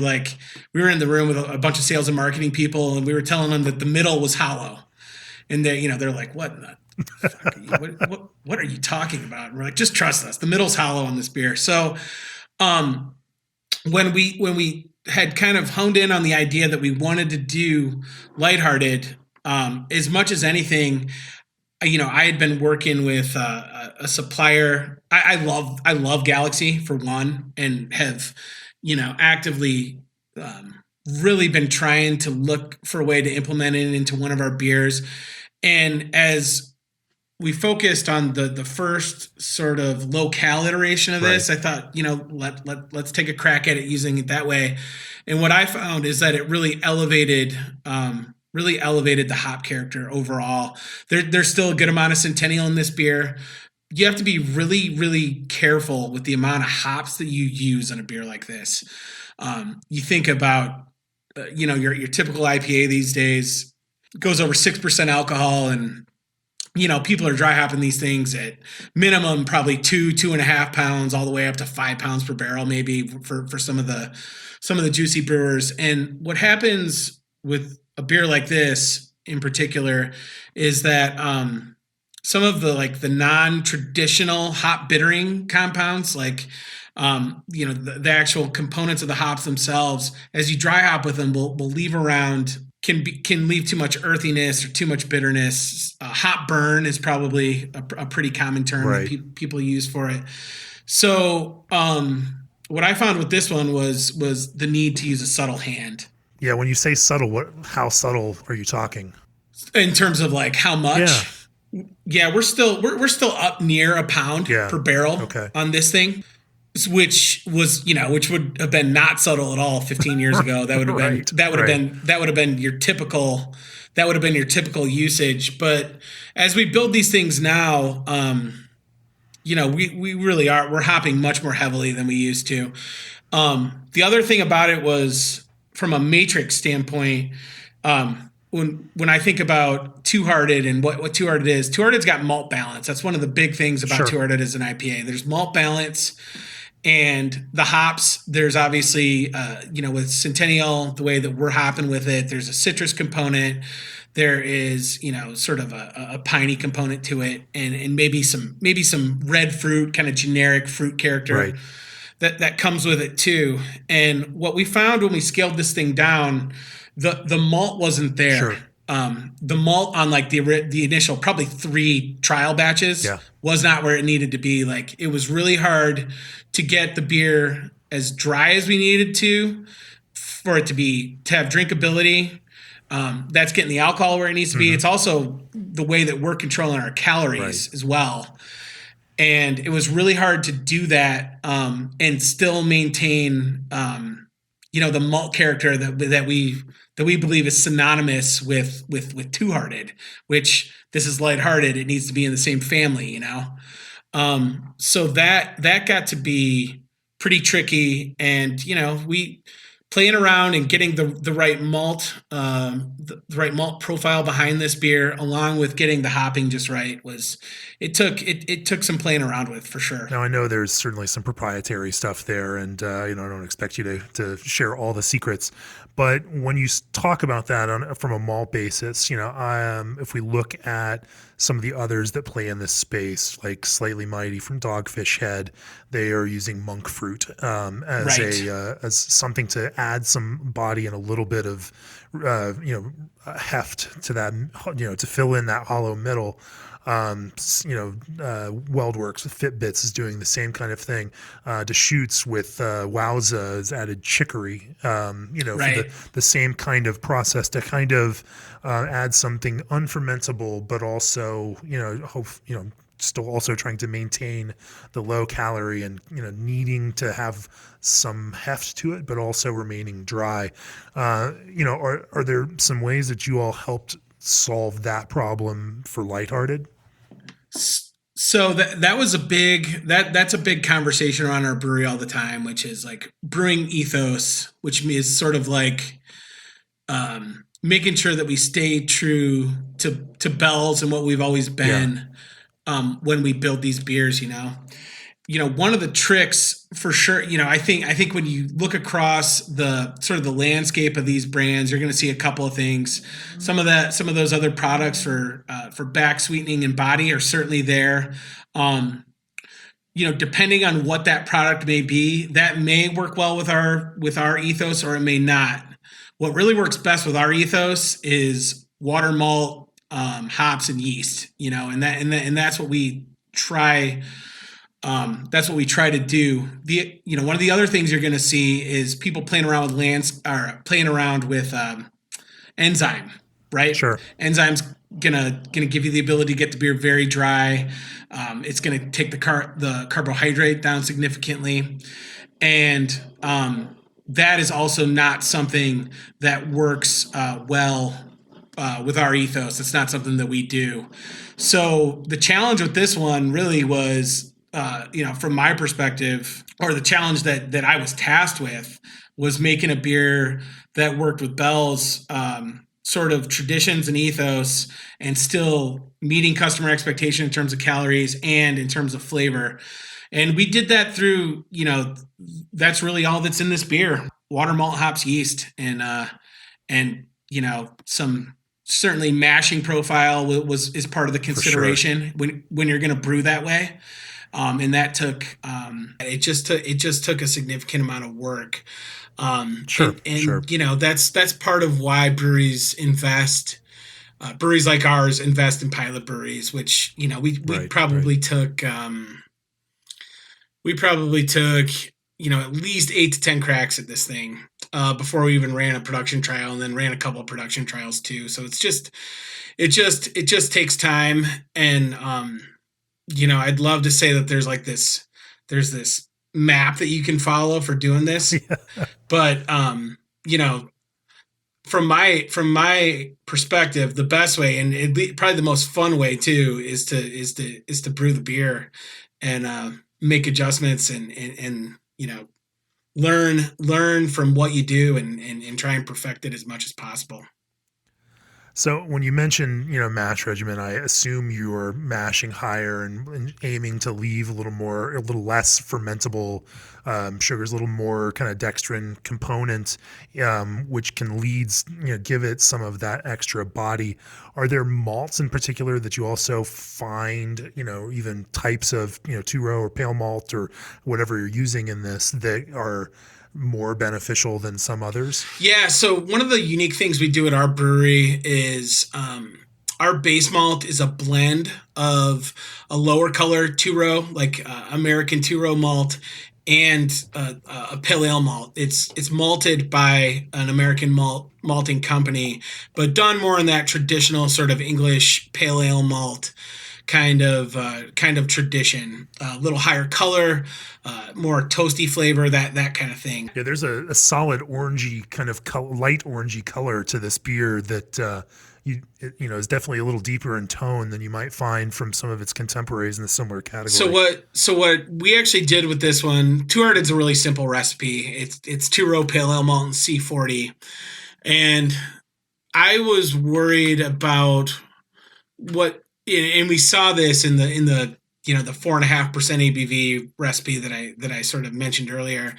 in the room with a bunch of sales and marketing people, and we were telling them that the middle was hollow. And they're like, "What in the fuck are you, what are you talking about?" And we're like, "Just trust us. The middle's hollow on this beer." So, when we had kind of honed in on the idea that we wanted to do Lighthearted, as much as anything, I had been working with a supplier. I love Galaxy for one, and have actively really been trying to look for a way to implement it into one of our beers. And as we focused on the first sort of low-cal iteration of this, Right. I thought, let's take a crack at it using it that way. And what I found is that it really elevated the hop character overall. There's still a good amount of Centennial in this beer. You have to be really, really careful with the amount of hops that you use in a beer like this. You think about, your typical IPA these days goes over 6% alcohol, and people are dry hopping these things at minimum probably 2.5 pounds, all the way up to 5 pounds per barrel, maybe for some of the juicy brewers. And what happens with a beer like this in particular is that some of the non-traditional hop bittering compounds, like the actual components of the hops themselves, as you dry hop with them, will leave around, can leave too much earthiness or too much bitterness. Hop burn is probably a pretty common term that people use for it. So what I found with this one was the need to use a subtle hand. Yeah, when you say subtle, how subtle are you talking? In terms of like how much? Yeah, we're still up near a pound per barrel on this thing, which would have been not subtle at all 15 years ago. That would have been your typical usage. But as we build these things now, we really are, we're hopping much more heavily than we used to. The other thing about it was, from a matrix standpoint, when I think about Two Hearted and what Two Hearted is, Two Hearted's got malt balance. That's one of the big things about Two Hearted as an IPA. There's malt balance, and the hops. There's obviously, with Centennial, the way that we're hopping with it, there's a citrus component. There is, sort of a piney component to it, and maybe some red fruit, kind of generic fruit character that comes with it too. And what we found when we scaled this thing down, the malt wasn't there. The malt on like the initial probably 3 trial batches was not where it needed to be. Like, it was really hard to get the beer as dry as we needed to for it to have drinkability. That's getting the alcohol where it needs to be. It's also the way that we're controlling our calories as well. And it was really hard to do that and still maintain, the malt character that we believe is synonymous with Two Hearted, which this is lighthearted. It needs to be in the same family, So that got to be pretty tricky, and we playing around and getting the right malt, the right malt profile behind this beer, along with getting the hopping just right, it took some playing around with, for sure. Now, I know there's certainly some proprietary stuff there, and I don't expect you to share all the secrets. But when you talk about that from a malt basis, if we look at some of the others that play in this space, like Slightly Mighty from Dogfish Head, they are using monk fruit as something to add some body and a little bit of heft to that, to fill in that hollow middle. Weldworks with Fitbits is doing the same kind of thing. Deschutes with Wowza has added chicory, for the same kind of process to kind of add something unfermentable, but also, still also trying to maintain the low calorie and, needing to have some heft to it, but also remaining dry. Are there some ways that you all helped solve that problem for Lighthearted? So that was that's a big conversation around our brewery all the time, which is like brewing ethos, which is sort of like making sure that we stay true to Bell's and what we've always been when we build these beers. One of the tricks, for sure, I think when you look across the sort of the landscape of these brands, you're going to see a couple of things. Some of those other products for back sweetening and body are certainly there. Depending on what that product may be, that may work well with our ethos, or it may not. What really works best with our ethos is water, malt, hops, and yeast. And that's what we try. That's what we try to do. One of the other things you're going to see is people playing around with playing around with enzyme, right? Sure. Enzyme's gonna give you the ability to get the beer very dry. It's gonna take the carbohydrate down significantly, and that is also not something that works well with our ethos. It's not something that we do. So the challenge with this one really was, from my perspective, or the challenge that I was tasked with, was making a beer that worked with Bell's sort of traditions and ethos, and still meeting customer expectation in terms of calories and in terms of flavor. And we did that through, that's really all that's in this beer: water, malt, hops, yeast, and some certainly mashing profile is part of the consideration when you're going to brew that way. And that took it just took a significant amount of work. Sure. That's part of why breweries invest. Breweries like ours invest in pilot breweries, which we probably took at least 8 to 10 cracks at this thing before we even ran a production trial, and then ran a couple of production trials too. So it just takes time, and I'd love to say that there's this map that you can follow for doing this, but from my perspective, the best way, and probably the most fun way too, is to brew the beer and make adjustments and learn from what you do and try and perfect it as much as possible. So when you mention, mash regimen, I assume you're mashing higher and aiming to leave a little less fermentable sugars, a little more kind of dextrin component, which can give it some of that extra body. Are there malts in particular that you also find, even types of, two-row or pale malt or whatever you're using in this, that are more beneficial than some others? Yeah. So one of the unique things we do at our brewery is our base malt is a blend of a lower color two-row, like American two-row malt, and a pale ale malt. It's malted by an American malting company, but done more in that traditional sort of English pale ale malt kind of tradition. A little higher color, more toasty flavor, that kind of thing. Yeah, there's a solid orangey kind of light orangey color to this beer that is definitely a little deeper in tone than you might find from some of its contemporaries in the similar category. So what we actually did with this one, Two Hearted is a really simple recipe. It's two-row pale ale malt and C40, and I was worried about and we saw this in the 4.5% ABV recipe that I sort of mentioned earlier.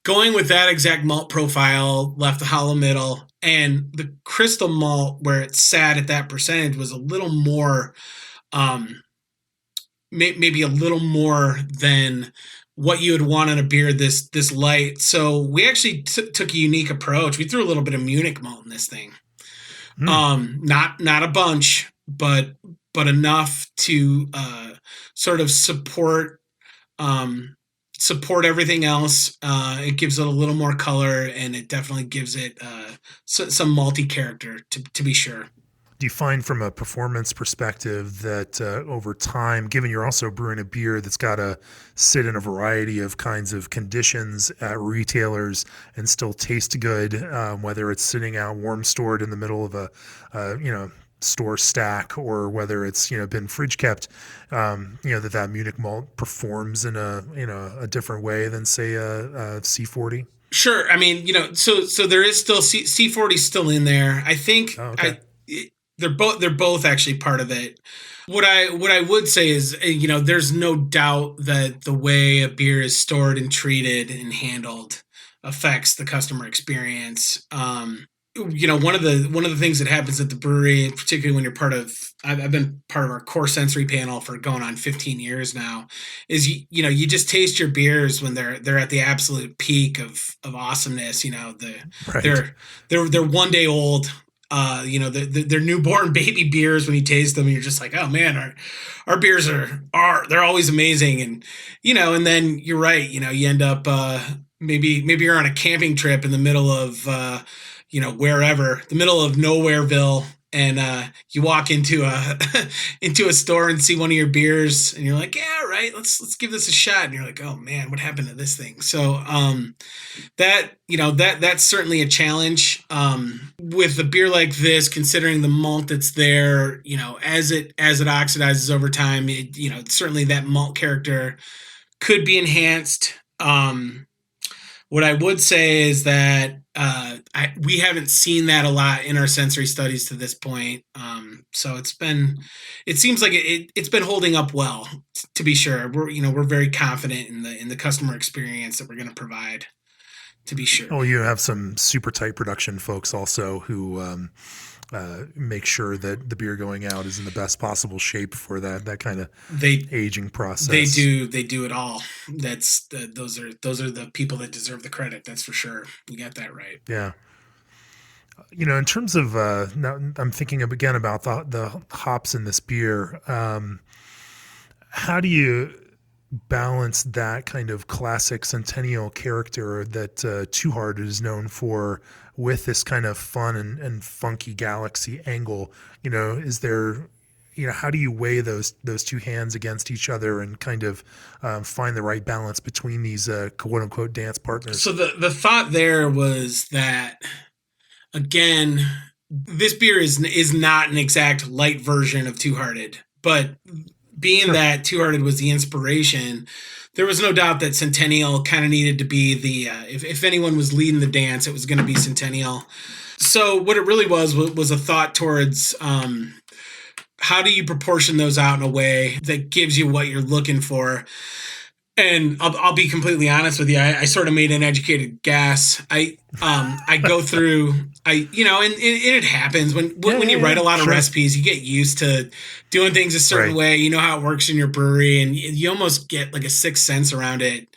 Going with that exact malt profile left the hollow middle, and the crystal malt where it sat at that percentage was a little more, maybe a little more than what you would want in a beer this light. So we actually took a unique approach. We threw a little bit of Munich malt in this thing. Not a bunch, but enough to sort of support everything else. It gives it a little more color, and it definitely gives it some malty character, to be sure. Do you find from a performance perspective that over time, given you're also brewing a beer that's got to sit in a variety of kinds of conditions at retailers and still taste good, whether it's sitting out warm stored in the middle of a store stack, or whether it's been fridge kept, that Munich malt performs in a different way than say a C40? Sure. I mean, so there is still C40 still in there. I think. Oh, okay. They're both actually part of it. What I would say is, there's no doubt that the way a beer is stored and treated and handled affects the customer experience. One of the things that happens at the brewery, particularly when you're I've been part of our core sensory panel for going on 15 years now, is you just taste your beers when they're at the absolute peak of awesomeness. Right. They're 1 day old. they're newborn baby beers when you taste them, and you're just like, oh man, our beers are they're always amazing. And and then you're right, you end up maybe you're on a camping trip in the middle of wherever, the middle of Nowhereville, and you walk into a into a store and see one of your beers, and you're like, yeah, right, let's give this a shot, and you're like, oh man, what happened to this thing? So that's certainly a challenge with a beer like this, considering the malt that's there. As it oxidizes over time, certainly that malt character could be enhanced. What I would say is that we haven't seen that a lot in our sensory studies to this point. So it seems like it's been holding up well, to be sure. We're very confident in the customer experience that we're going to provide, to be sure. Oh, you have some super tight production folks also who make sure that the beer going out is in the best possible shape for that kind of aging process. They do it all. Those are the people that deserve the credit. That's for sure. You got that right. Yeah. In terms of now, I'm thinking again about the hops in this beer. How do you balance that kind of classic Centennial character that Two Hearted is known for with this kind of fun and funky Galaxy angle? Is there, how do you weigh those two hands against each other and kind of find the right balance between these quote unquote dance partners? So the thought there was that, again, this beer is not an exact light version of Two Hearted, but being that Two Hearted was the inspiration, there was no doubt that Centennial kind of needed to be the if anyone was leading the dance, it was going to be Centennial. So what it really was a thought towards how do you proportion those out in a way that gives you what you're looking for. And I'll be completely honest with you. I sort of made an educated guess. I go through, and it happens when you write a lot of recipes, you get used to doing things a certain way. You know how it works in your brewery, and you almost get like a sixth sense around it.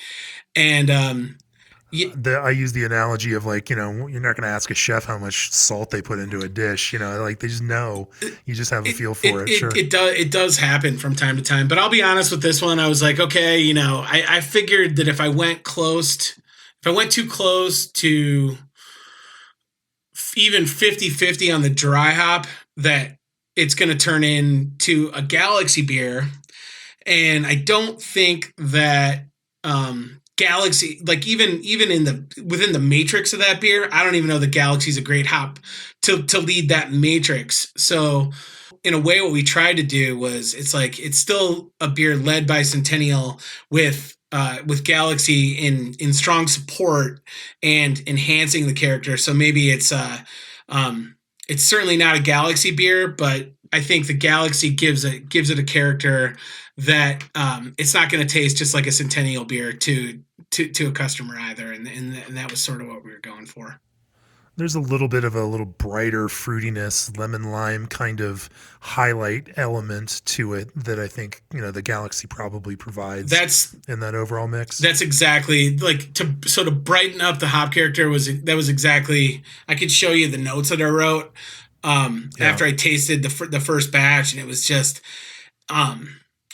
And I use the analogy of you're not going to ask a chef how much salt they put into a dish. They just know. You just have a feel for it. Sure, it does happen from time to time. But I'll be honest with this one. I was like, okay, I figured that if I went too close to even 50-50 on the dry hop, that it's going to turn into a Galaxy beer. And I don't think that Galaxy, like even within the matrix of that beer, I don't even know that Galaxy's a great hop to lead that matrix. So in a way, what we tried to do was it's still a beer led by Centennial with Galaxy in strong support and enhancing the character. So maybe it's certainly not a Galaxy beer, but I think the Galaxy gives it a character that it's not going to taste just like a Centennial beer to a customer either, and that was sort of what we were going for. There's a little bit of a little brighter fruitiness, lemon lime kind of highlight element to it that I think the Galaxy probably provides. That's in that overall mix. That's exactly to sort of brighten up the hop character. Was exactly. I could show you the notes that I wrote after I tasted the first batch, and it was just.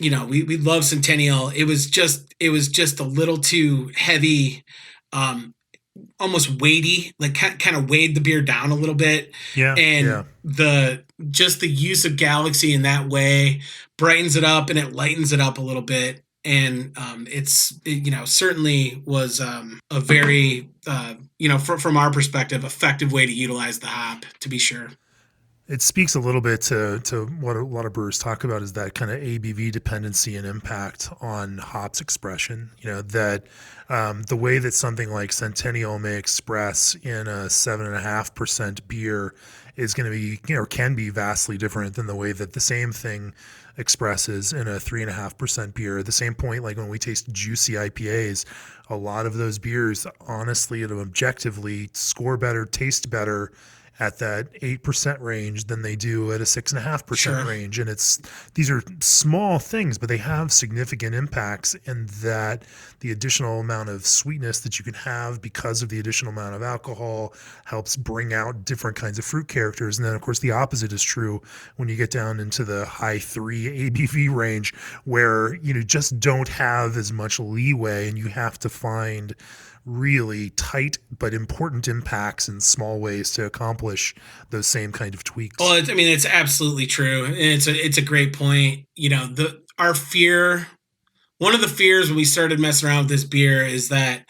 We love Centennial. It was just a little too heavy, almost weighty, kind of weighed the beer down a little bit. Yeah. And the use of Galaxy in that way brightens it up and it lightens it up a little bit. And certainly was a very, from our perspective, effective way to utilize the hop, to be sure. It speaks a little bit to what a lot of brewers talk about, is that kind of ABV dependency and impact on hops expression. That the way that something like Centennial may express in a 7.5% beer is going to be, or can be vastly different than the way that the same thing expresses in a 3.5% beer. At the same point, like when we taste juicy IPAs, a lot of those beers, honestly and objectively, score better, taste better at that 8% range than they do at a 6.5% Sure. range. And these are small things, but they have significant impacts in that the additional amount of sweetness that you can have because of the additional amount of alcohol helps bring out different kinds of fruit characters. And then of course the opposite is true when you get down into the high 3 ABV range, where you just don't have as much leeway and you have to find really tight but important impacts in small ways to accomplish those same kind of tweaks. Well, it's absolutely true, and it's a great point. Our fear, one of the fears when we started messing around with this beer is that,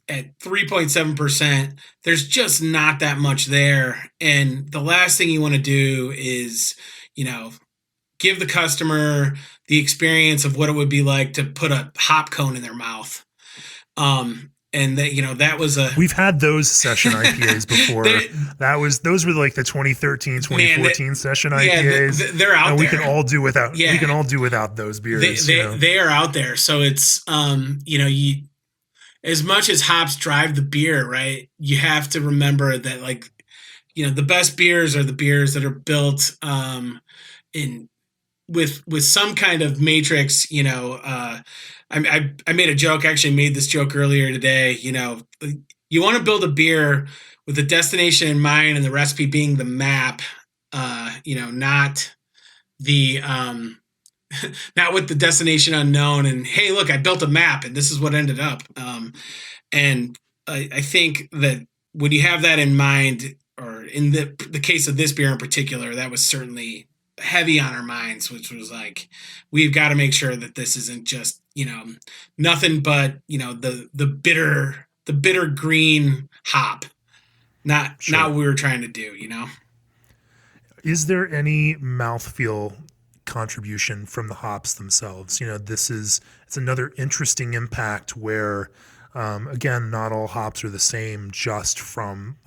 at 3.7%, there's just not that much there, and the last thing you want to do is, give the customer the experience of what it would be like to put a hop cone in their mouth. And that was we've had those session IPAs before. Those were like the 2013, 2014 session IPAs. They're out there. We can all do without. Yeah. We can all do without those beers. They are out there. So it's as much as hops drive the beer, right? You have to remember that the best beers are the beers that are built with some kind of matrix. I made a joke, actually made this joke earlier today. You want to build a beer with the destination in mind and the recipe being the map, not the, not with the destination unknown and, hey, look, I built a map and this is what ended up. And I think that when you have that in mind, or in the case of this beer in particular, that was certainly heavy on our minds, which was like, we've got to make sure that this isn't just, nothing but, the bitter green hop, not what we were trying to do, Is there any mouthfeel contribution from the hops themselves? It's another interesting impact where, again, not all hops are the same just from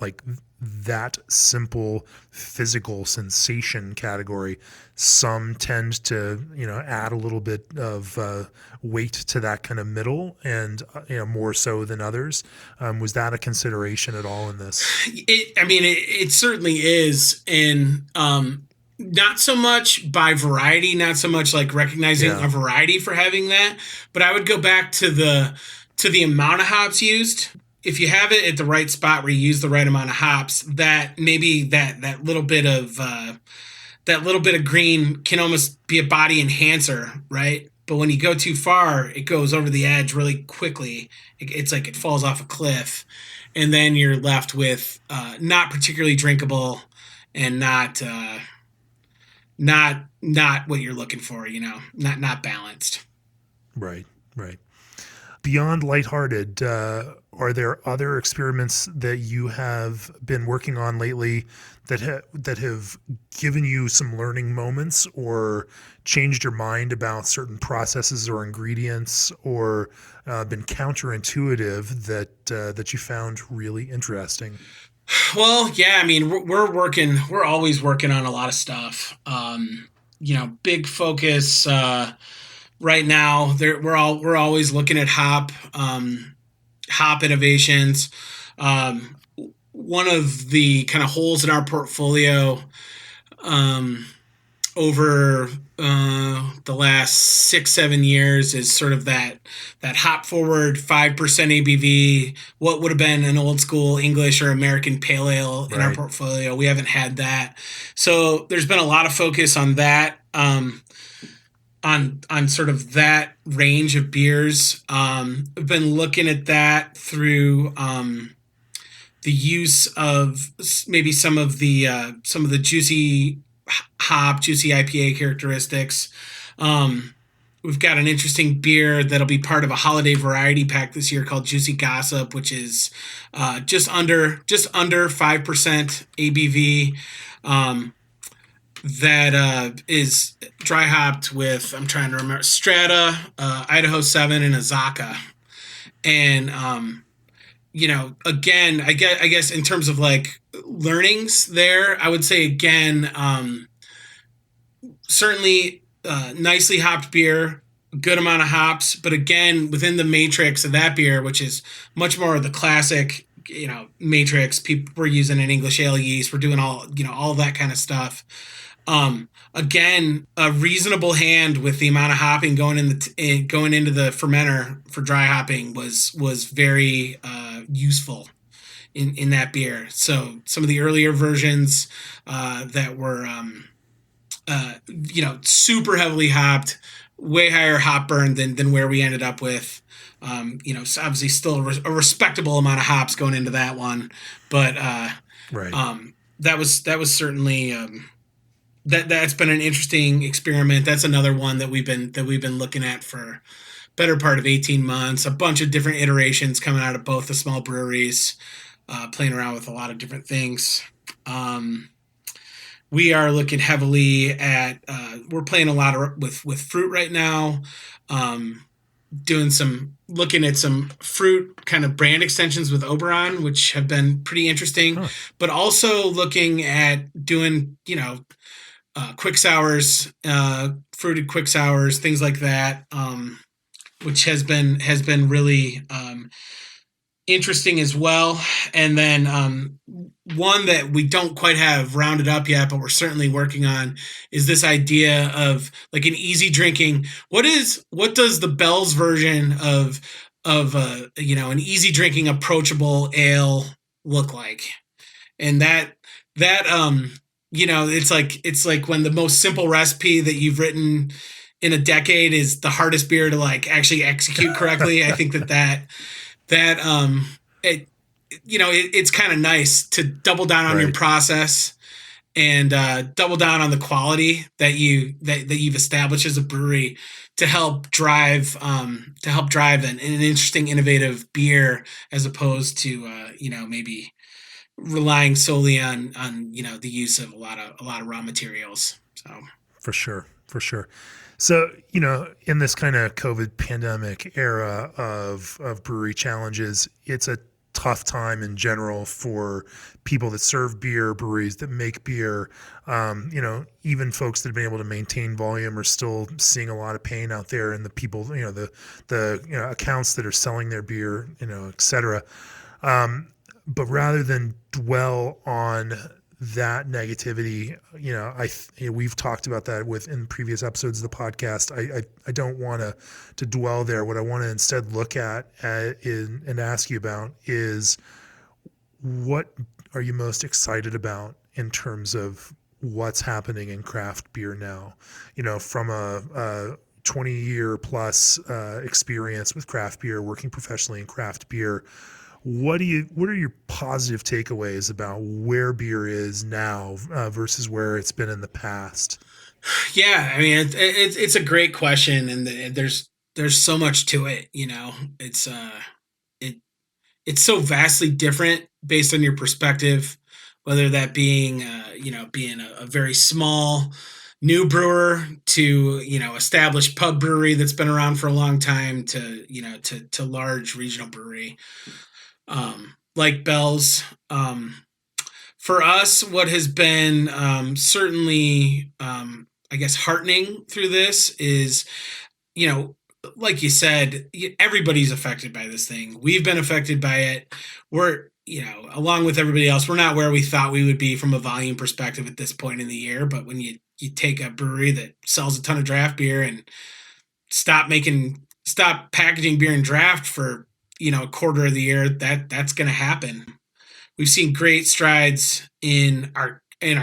that simple physical sensation category. Some tend to, add a little bit of weight to that kind of middle, and more so than others. Was that a consideration at all in this? It certainly is, and not so much by variety, not so much like recognizing a variety for having that, but I would go back to the amount of hops used. If you have it at the right spot where you use the right amount of hops, that maybe that little bit of green can almost be a body enhancer, right? But when you go too far, it goes over the edge really quickly. It's like it falls off a cliff, and then you're left with not particularly drinkable and not what you're looking for. Not balanced. Right. Beyond Lighthearted, are there other experiments that you have been working on lately that have given you some learning moments or changed your mind about certain processes or ingredients, or been counterintuitive that you found really interesting? Well, yeah, we're always working on a lot of stuff. Big focus right now. We're always looking at hop innovations. One of the kind of holes in our portfolio over the last 6-7 years is sort of that hop forward 5% ABV, what would have been an old school English or American pale ale in our portfolio. We haven't had that. So there's been a lot of focus on that, on sort of that range of beers. I've been looking at that through the use of maybe some of the juicy IPA characteristics. We've got an interesting beer that'll be part of a holiday variety pack this year called Juicy Gossip, which is just under 5% ABV. That is dry hopped with, I'm trying to remember, Strata, Idaho 7, and Azaka. And again, I guess in terms of like learnings there, I would say again, certainly nicely hopped beer, good amount of hops, but again, within the matrix of that beer, which is much more of the classic matrix. People we're using an English ale yeast. We're doing all that kind of stuff. Again, a reasonable hand with the amount of hopping going going into the fermenter for dry hopping was very useful in that beer. So some of the earlier versions that were super heavily hopped, way higher hop burn than where we ended up with. So obviously still a respectable amount of hops going into that one, but Right. that was certainly that's been an interesting experiment. That's another one that we've been looking at for better part of 18 months. A bunch of different iterations coming out of both the small breweries, playing around with a lot of different things. We are looking heavily at we're playing a lot with fruit right now. Looking at some fruit kind of brand extensions with Oberon, which have been pretty interesting, but also looking at doing, quick sours, fruited quick sours, things like that, which has been really interesting as well. And then one that we don't quite have rounded up yet, but we're certainly working on, is this idea of like an easy drinking. What does the Bell's version of an easy drinking approachable ale look like? And that it's like when the most simple recipe that you've written in a decade is the hardest beer to like actually execute correctly. I think it's kind of nice to double down on your process and double down on the quality that you've established as a brewery to help drive an interesting, innovative beer, as opposed to maybe relying solely on the use of a lot of raw materials. So For sure. So, in this kind of COVID pandemic era of brewery challenges, it's a tough time in general for people that serve beer, breweries that make beer. Even folks that have been able to maintain volume are still seeing a lot of pain out there, and the people, the accounts that are selling their beer, et cetera. But rather than dwell on that negativity, we've talked about that in previous episodes of the podcast. I don't want to dwell there. What I want to instead look at and ask you about is, what are you most excited about in terms of what's happening in craft beer now? From a 20-year plus experience with craft beer, working professionally in craft beer. What are your positive takeaways about where beer is now versus where it's been in the past? Yeah, I mean it's a great question, and there's so much to it. It's so vastly different based on your perspective, whether that being being a very small new brewer to established pub brewery that's been around for a long time to large regional brewery. Like Bell's. For us, what has been certainly, I guess, heartening through this is, like you said, everybody's affected by this thing. We've been affected by it. We're, along with everybody else, we're not where we thought we would be from a volume perspective at this point in the year. But when you take a brewery that sells a ton of draft beer and stop packaging beer in draft for a quarter of the year, that's going to happen. We've seen great strides in our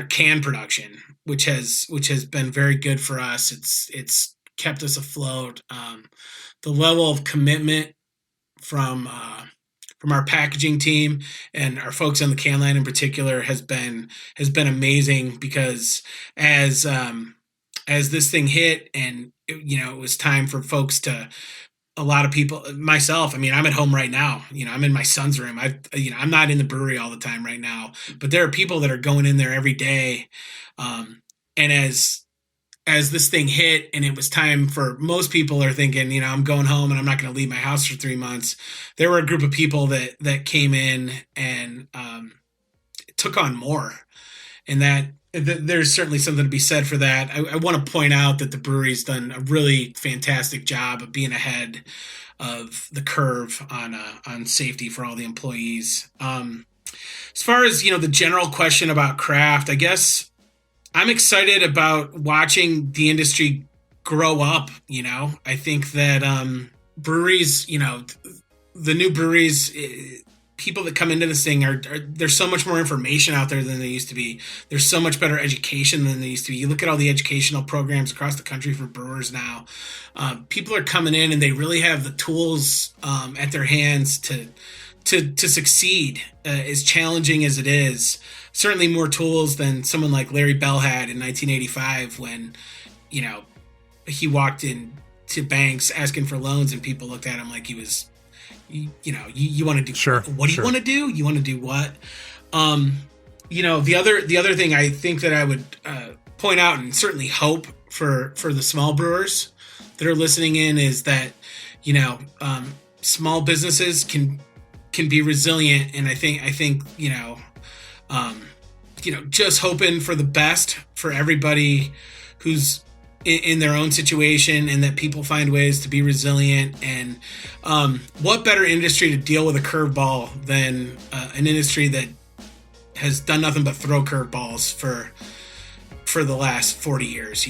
can production, which has been very good for us. It's kept us afloat. The level of commitment from our packaging team and our folks on the can line in particular has been amazing, because as this thing hit and it was time for folks to, a lot of people, myself, I mean, I'm at home right now, I'm in my son's room. I'm not in the brewery all the time right now, but there are people that are going in there every day. And as this thing hit and it was time for, most people are thinking, I'm going home and I'm not going to leave my house for 3 months. There were a group of people that came in and took on more. and there's certainly something to be said for that. I want to point out that the brewery's done a really fantastic job of being ahead of the curve on safety for all the employees. As far as the general question about craft, I guess I'm excited about watching the industry grow up. I think that breweries, the new breweries, people that come into this thing there's so much more information out there than there used to be. There's so much better education than there used to be. You look at all the educational programs across the country for brewers now. People are coming in and they really have the tools at their hands to succeed, as challenging as it is. Certainly more tools than someone like Larry Bell had in 1985 when, he walked into banks asking for loans and people looked at him like he was, you want to do, sure, what do you want to do? You want to do what? The other thing I think that I would point out and certainly hope for the small brewers that are listening in is that, small businesses can be resilient. And I think, just hoping for the best for everybody who's in their own situation, and that people find ways to be resilient. And what better industry to deal with a curveball than an industry that has done nothing but throw curveballs for the last 40 years,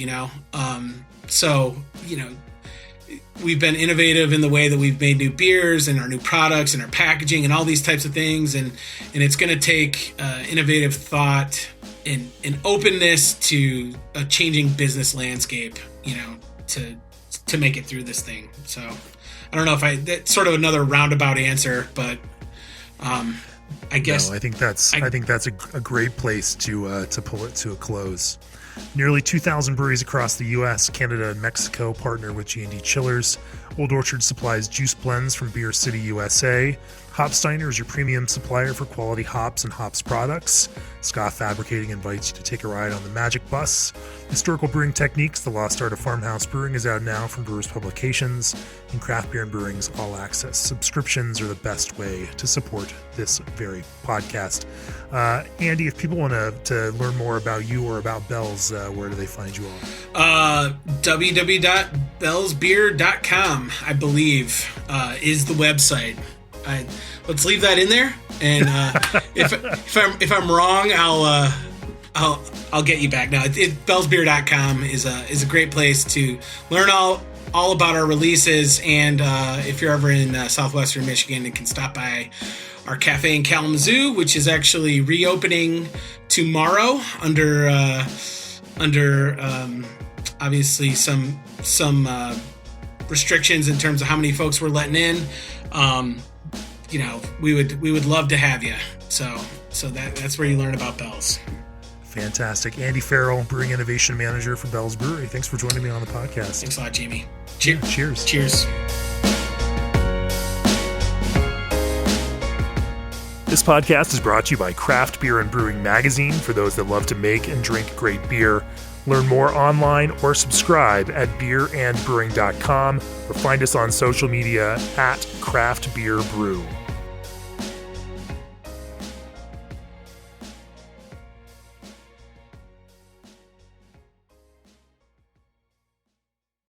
we've been innovative in the way that we've made new beers and our new products and our packaging and all these types of things. And it's going to take innovative thought and openness to a changing business landscape, to make it through this thing. So I don't know if that's sort of another roundabout answer, but I guess I think that's a great place to pull it to a close. Nearly 2,000 breweries across the U.S., Canada, and Mexico partner with G&D Chillers. Old Orchard supplies juice blends from Beer City, USA. Hopsteiner is your premium supplier for quality hops and hops products. Ska Fabricating invites you to take a ride on the Magic Bus. Historical Brewing Techniques, The Lost Art of Farmhouse Brewing, is out now from Brewers Publications. And Craft Beer and Brewing's All Access subscriptions are the best way to support this very podcast. Andy, if people want to learn more about you or about Bell's, where do they find you all? www.bellsbeer.com, I believe, is the website. Let's leave that in there, and if I'm wrong, I'll get you back. Now, bellsbeer.com is a great place to learn all about our releases, and if you're ever in southwestern Michigan, you can stop by our cafe in Kalamazoo, which is actually reopening tomorrow under obviously some restrictions in terms of how many folks we're letting in. We would love to have you. So that's where you learn about Bell's. Fantastic. Andy Farrell, Brewing Innovation Manager for Bell's Brewery. Thanks for joining me on the podcast. Thanks a lot, Jamie. Cheers. Cheers. This podcast is brought to you by Craft Beer and Brewing Magazine for those that love to make and drink great beer. Learn more online or subscribe at beerandbrewing.com or find us on social media at Craft Beer Brew.